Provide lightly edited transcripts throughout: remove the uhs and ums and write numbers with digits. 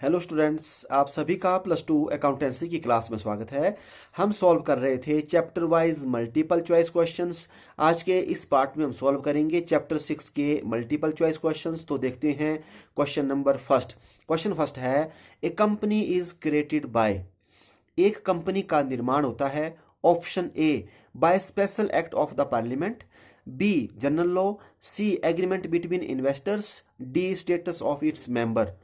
Hello students, आप सभी का प्लस टू अकाउंटेंसी की क्लास में स्वागत है। हम सॉल्व कर रहे थे chapter wise multiple choice questions. आज के इस पार्ट में हम सॉल्व करेंगे चैप्टर 6 के मल्टीपल चॉइस क्वेश्चंस। तो देखते हैं question number first. Question first है, a company is created by. एक कंपनी का निर्माण होता है। Option A, by special act of the parliament. B, general law. C, agreement between investors. D, status of its member.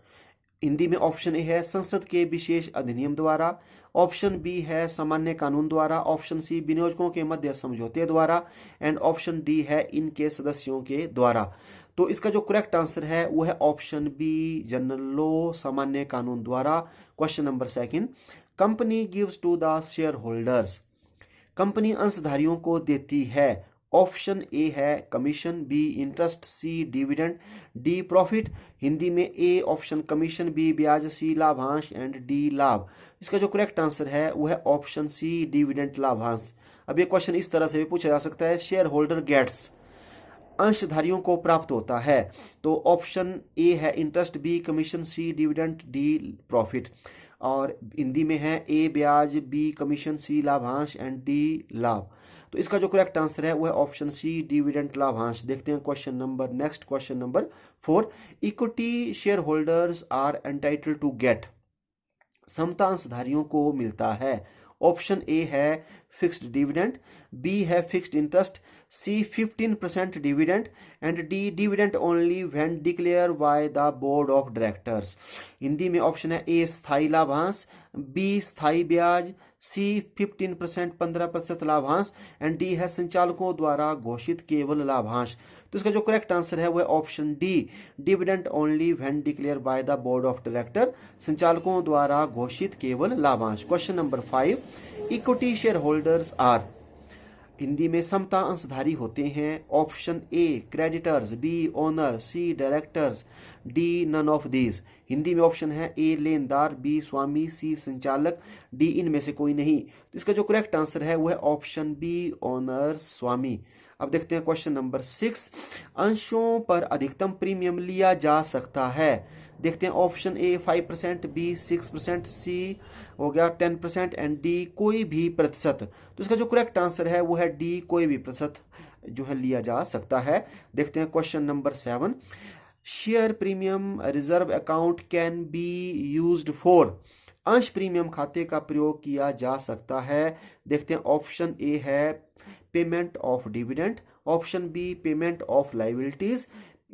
Hindi में ऑप्शन ए है संसद के विशेष अधिनियम द्वारा। ऑप्शन बी है सामान्य कानून द्वारा। ऑप्शन सी, विनियोजकों के मध्य समझौते द्वारा। एंड ऑप्शन डी है इनके सदस्यों के द्वारा। तो इसका जो करेक्ट आंसर है वो है ऑप्शन बी, जनरल लॉ, सामान्य कानून द्वारा। Question number second, company gives to the shareholders. Company अंशधारियों को देती है। ऑप्शन ए है commission, B interest, C dividend, D profit. Hindi में ए ऑप्शन कमीशन, बी ब्याज, सी लाभांश एंड डी लाभ। इसका जो करेक्ट आंसर है वो है ऑप्शन सी, डिविडेंड लाभांश। अब ये क्वेश्चन इस तरह से भी पूछा जा सकता है, शेयर होल्डर गेट्स, अंशधारियों को प्राप्त होता है। तो ऑप्शन ए है इंटरेस्ट, बी कमीशन, सी डिविडेंड, डी प्रॉफिट। और हिंदी में है ए ब्याज, बी कमीशन, सी लाभांश एंड डी लाभ। तो इसका जो करेक्ट आंसर है वो है ऑप्शन सी, डिविडेंड लाभांश। देखते हैं question number next, question number 4। Equity share holders are entitled to get. समता अंशधारियों को मिलता है। ऑप्शन ए है फिक्स्ड डिविडेंड, बी है fixed interest, C 15% dividend and D dividend only when declare by the board of directors. Hindi में option है ए स्थायी लाभांश, बी स्थायी ब्याज, सी 15% 15% लाभांश एंड डी है संचालकों द्वारा घोषित केवल लाभांश। तो इसका जो करेक्ट आंसर है वो है option D, dividend only when declare by the board of director, संचालकों द्वारा घोषित केवल लाभांश। Question number 5, equity share holders are. Hindi में समता अंशधारी होते हैं। Option A creditors, B owner, C directors, D none of these. Hindi में ऑप्शन है ए लेनदार, बी स्वामी, सी संचालक, डी इनमें से कोई नहीं। तो इसका जो करेक्ट आंसर है वो है ऑप्शन बी, ओनर स्वामी। अब देखते हैं क्वेश्चन नंबर 6, अंशों पर अधिकतम प्रीमियम लिया जा सकता है। देखते हैं ऑप्शन ए 5%, बी 6%, सी हो गया 10% एंड डी कोई भी प्रतिशत। तो इसका जो करेक्ट आंसर है वो है डी, कोई भी प्रतिशत जो है लिया जा सकता है। देखते हैं question number 7, share premium reserve account can be used for. अंश प्रीमियम खाते का प्रयोग किया जा सकता है। देखते हैं ऑप्शन ए है payment of dividend, option B payment of liabilities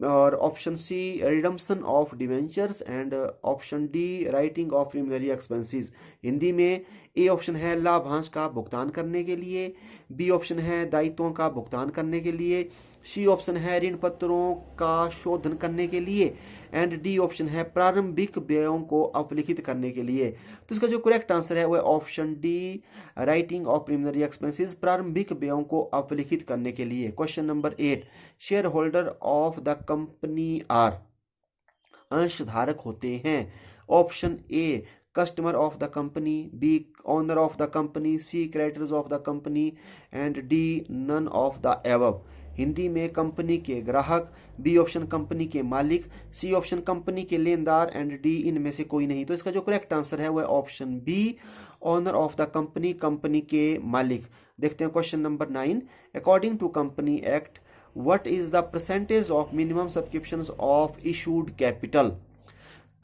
और option C redemption of debentures and option D writing off preliminary expenses. Hindi में ए ऑप्शन है लाभांश का भुगतान करने के लिए, बी ऑप्शन है दायित्वों का भुगतान करने के लिए, सी ऑप्शन है ऋण पत्रों का शोधन करने के लिए एंड डी ऑप्शन है प्रारंभिक व्ययों को अपलिखित करने के लिए। तो इसका जो करेक्ट आंसर है वो है option D, writing off preliminary expenses, प्रारंभिक व्ययों को अपलिखित करने के लिए। Question number 8, share holder of the company are. अंशधारक होते हैं। Option A customer of the company, B owner of the company, C creditors of the company and D none of the above. Hindi में कंपनी के ग्राहक, B option company के मालिक, C option company के लेनदार एंड डी इनमें से कोई नहीं। तो इसका जो करेक्ट आंसर है वो है option B, owner of the company, company के मालिक। देखते हैं question number 9, according to company act what is the percentage of minimum subscriptions of issued capital.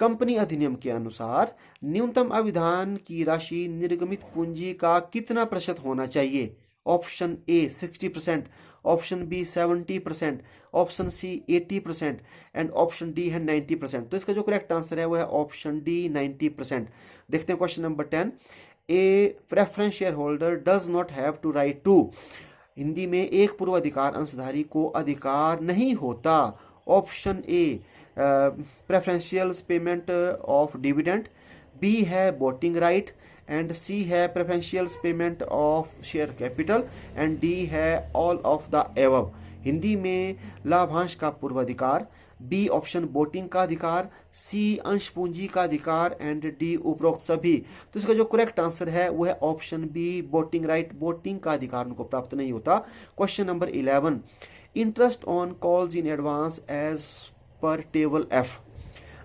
कंपनी अधिनियम के अनुसार न्यूनतम अविधान की राशि निर्गमित पूंजी का कितना प्रतिशत होना चाहिए। Option A 60%, option B 70%, option C 80% and option D है 90%। तो इसका जो करेक्ट आंसर है वो है ऑप्शन डी 90%। देखते हैं question number 10, a preference share holder does not have to right to. Hindi में एक पूर्वाधिकार अंशधारी को अधिकार नहीं होता। Option A preferential payment of dividend, B है वोटिंग राइट एंड सी है preferential payment of share capital and D है all of the above. Hindi में लाभांश का पूर्वाधिकार, बी ऑप्शन वोटिंग का अधिकार, सी अंश पूंजी का अधिकार एंड डी उपरोक्त सभी। तो इसका जो करेक्ट आंसर है वो है option B, voting right, voting का अधिकार उनको प्राप्त नहीं होता। Question number 11, interest on calls in advance as per table F.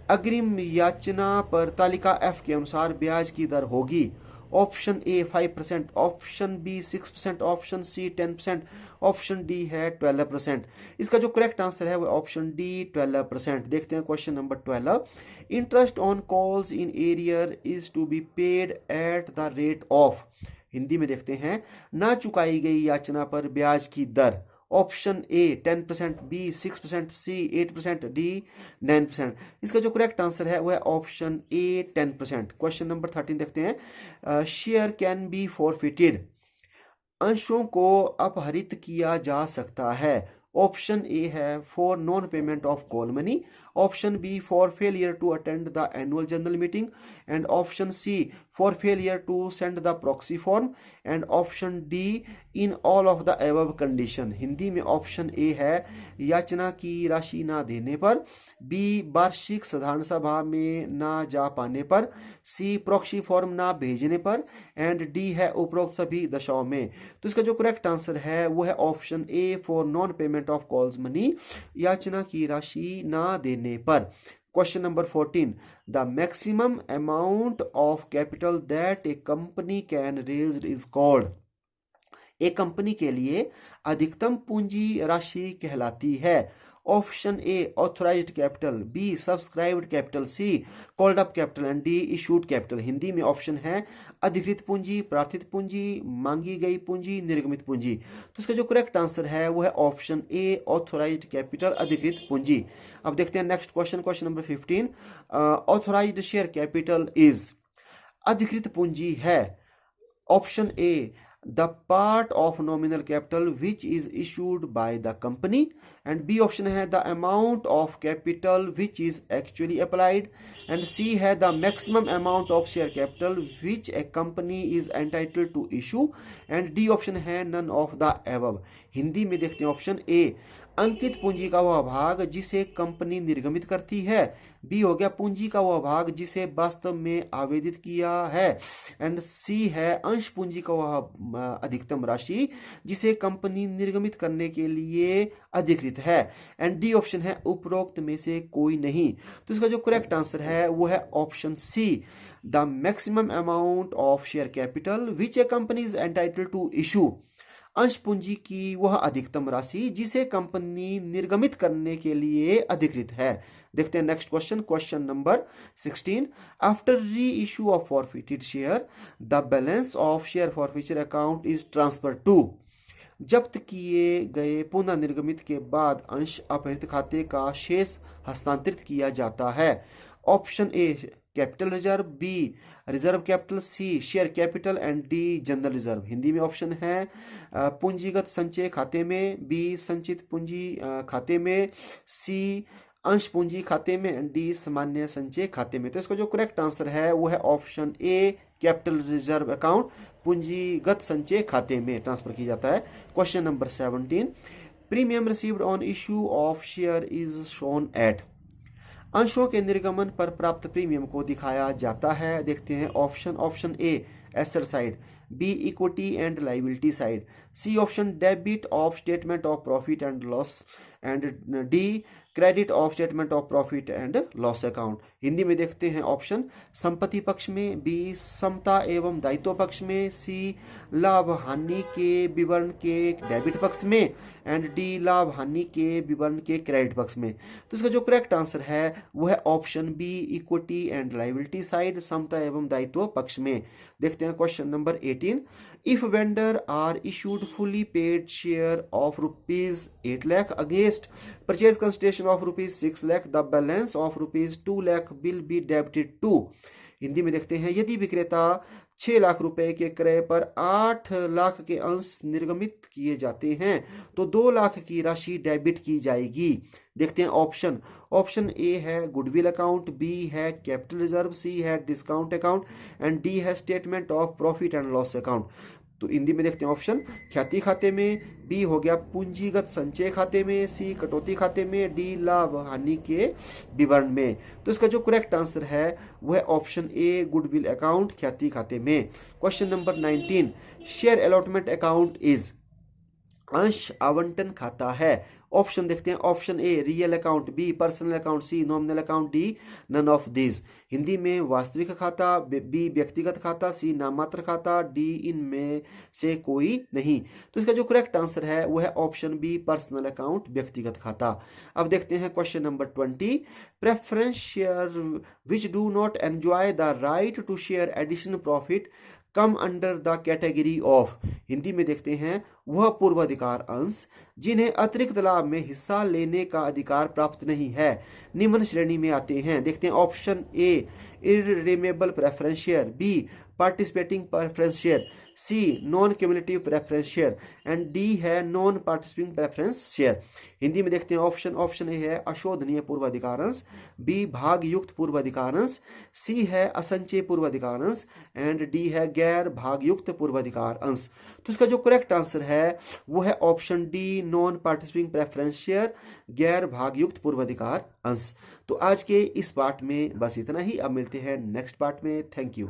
अग्रिम याचना पर तालिका F के अनुसार ब्याज की दर होगी। Option A 5%, option B 6%, option C 10%, option D है 12%। इसका जो करेक्ट आंसर है वो ऑप्शन डी 12%। देखते हैं question number 12। Interest on calls in arrear is to be paid at the rate of, Hindi में देखते हैं, ना चुकाई गई याचना पर ब्याज की दर। Option A 10%, B 6%, C 8%, D 9%। इसका जो करेक्ट आंसर है वो है ऑप्शन ए 10%। क्वेश्चन नंबर 13 देखते हैं। शेयर कैन बी फॉरफिटेड, अंशों को अपहरित किया जा सकता है। ऑप्शन ए है for non payment of call money, option B for failure to attend the annual general meeting, and option C for failure to send the proxy form, and option D in all of the above condition. Hindi में option A है याचना की राशि ना देने पर, B वार्षिक साधारण सभा में ना जा पाने पर, सी प्रॉक्सी फॉर्म ना भेजने पर, एंड डी है उपरोक्त सभी दशाओं में। तो इसका जो करेक्ट आंसर है वो है option A for non payment of calls money, याचना की राशि ना देने पर। Question number 14। The maximum amount of capital that a company can raise is called, एक कंपनी के लिए अधिकतम पूंजी राशि कहलाती है। Option A authorised capital, B subscribed capital, C called up capital, and D issued capital. Hindi में ऑप्शन है अधिकृत पूंजी, प्रार्थित पूंजी, मांगी गई पूंजी, निर्गमित पूंजी। तो इसका जो करेक्ट आंसर है वो है ऑप्शन ए ऑथराइज्ड कैपिटल, अधिकृत पूंजी। अब देखते हैं next question, question number 15। Authorised share capital is, अधिकृत पूंजी है। Option A the part of nominal capital which is issued by the company, and B option है the amount of capital which is actually applied, and C है the maximum amount of share capital which a company is entitled to issue, and D option है none of the above। Hindi में देखते हैं option ए अंकित पूंजी का वह भाग जिसे कंपनी निर्गमित करती है, बी हो गया पूंजी का वह भाग जिसे वास्तव में आवेदित किया है, एंड सी है अंश पूंजी का वह अधिकतम राशि जिसे कंपनी निर्गमित करने के लिए अधिकृत है, एंड डी ऑप्शन है उपरोक्त में से कोई नहीं। तो इसका जो करेक्ट आंसर है वो है option C the maximum amount of share capital which a company is entitled to issue, अंश पूंजी की वह अधिकतम राशि जिसे कंपनी निर्गमित करने के लिए अधिकृत है। देखते हैं next question, question number 16। After re issue of forfeited share the balance of share forfeiture account is transfer to, जब्त किए गए पुनः निर्गमित के बाद अंश अपहृत खाते का शेष हस्तांतरित किया जाता है। Option A capital reserve, B reserve capital, C share capital, and D general reserve. Hindi में ऑप्शन है पूंजीगत संचय खाते में, बी संचित पूंजी खाते में, सी अंश पूंजी खाते में, एंड डी सामान्य संचय खाते में। तो इसका जो करेक्ट आंसर है वो है option A capital reserve account, पूंजीगत संचय खाते में ट्रांसफर किया जाता है। Question number 17। Premium received on issue of share is shown at, अंशों के निर्गमन पर प्राप्त प्रीमियम को दिखाया जाता है। देखते हैं option A asset side, B equity and liability side, C option debit of statement of profit and loss, and D credit of statement of profit and loss account. Hindi में देखते हैं ऑप्शन संपत्ति पक्ष में, बी समता एवं दायित्व पक्ष में, सी लाभ हानि के विवरण के डेबिट पक्ष में, एंड डी लाभ हानि के विवरण के क्रेडिट पक्ष में। तो इसका जो करेक्ट आंसर है वो है option B equity and liability side, समता एवं दायित्व पक्ष में। देखते हैं question number 18। If vendor are issued fully paid share of rupees 8 lakh against purchase consideration of rupees 6 lakh, the balance of rupees 2 lakh will be debited to. Hindi में देखते हैं यदि विक्रेता 6 लाख रुपए के क्रय पर 8 लाख के अंश निर्गमित किए जाते हैं तो 2 लाख की राशि डेबिट की जाएगी। देखते हैं ऑप्शन ए है गुडविल अकाउंट, बी है कैपिटल रिजर्व, सी है डिस्काउंट अकाउंट, एंड डी है statement of profit and loss account. तो हिंदी में देखते हैं ऑप्शन ख्याति खाते में, बी हो गया पूंजीगत संचय खाते में, सी कटौती खाते में, डी लाभ हानि के विवरण में। तो इसका जो करेक्ट आंसर है वह ऑप्शन ए गुडविल अकाउंट ख्याति खाते में। Question number 19। Share allotment account is, अंश आवंटन खाता है। ऑप्शन देखते हैं। Option A real account, B personal account, C nominal account, D none of these. Hindi में वास्तविक खाता, बी व्यक्तिगत खाता, सी नाममात्र खाता, डी इनमें से कोई नहीं। तो इसका जो करेक्ट आंसर है वो है ऑप्शन बी पर्सनल अकाउंट, व्यक्तिगत खाता। अब देखते हैं question number 20। Preference share which do not enjoy the right to share additional profit come under the category of. Hindi में देखते हैं वह पूर्वाधिकार अंश जिन्हें अतिरिक्त लाभ में हिस्सा लेने का अधिकार प्राप्त नहीं है, निम्न श्रेणी में आते हैं। देखते हैं। Option A irredeemable preference share, B participating preference share, C non cumulative preference share and D है non participating preference share. Hindi में देखते हैं। ऑप्शन ए है अशोधनीय पूर्वाधिकार अंश, बी भाग युक्त पूर्वाधिकार अंश, सी है असंचय पूर्वाधिकार अंश एंड डी है गैर भाग युक्त पूर्वाधिकार अंश। तो इसका जो करेक्ट आंसर है वो है option D non participating preference share, गैर भाग युक्त पूर्वाधिकार अंश। तो आज के इस पार्ट में बस इतना ही। अब मिलते हैं नेक्स्ट पार्ट में। Thank you.